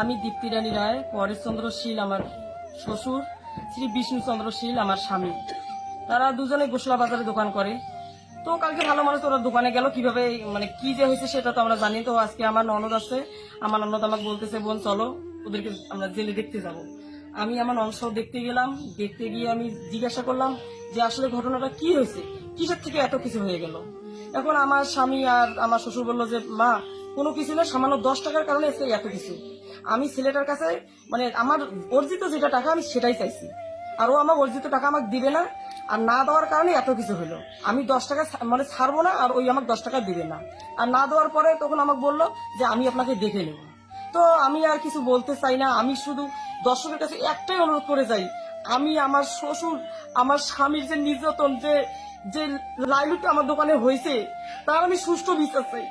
আমি দীপ্তি রানী রায়, পরেশচন্দ্র শীল আমার শ্বশুর, শ্রী বিষ্ণুচন্দ্র শীল আমার স্বামী। তারা দুজনে গোসলা বাজারে দোকান করে। তো কালকে ভালো মানুষ ওরা দোকানে গেল, কিভাবে মানে কি যে হয়েছে সেটা তো আমরা জানি। তো আজকে আমার ননদ আছে, আমার ননদ আমাকে বলতেছে, বোন চলো ওদেরকে আমরা জেলে দেখতে যাব। আমি আমার ননদ সহ দেখতে গেলাম। দেখতে গিয়ে আমি জিজ্ঞাসা করলাম যে আসলে ঘটনাটা কি হয়েছে, কিসের থেকে এত কিছু হয়ে গেল। এখন আমার স্বামী আর আমার শ্বশুর বললো যে মা, কোনো কিছু না, সামান্য 10 টাকার কারণে আজকে এত কিছু। আমি ছেলেটার কাছে মানে আমার অর্জিত যেটা টাকা আমি সেটাই চাইছি, আর ও আমার অর্জিত টাকা আমাকে দিবে না, আর না দেওয়ার কারণে এত কিছু হলো। আমি 10 টাকা মানে ছাড়বো না, আর ওই আমাকে 10 টাকা দিবে না। আর না দেওয়ার পরে তখন আমাকে বললো যে আমি আপনাকে দেখে নেব। তো আমি আর কিছু বলতে চাই না, আমি শুধু দর্শকের কাছে একটাই অনুরোধ করে যাই, আমি আমার শ্বশুর আমার স্বামীর যে নির্যাতন, যে যে লাইলুটা আমার দোকানে হয়েছে, তার আমি সুষ্ঠু বিচার চাই।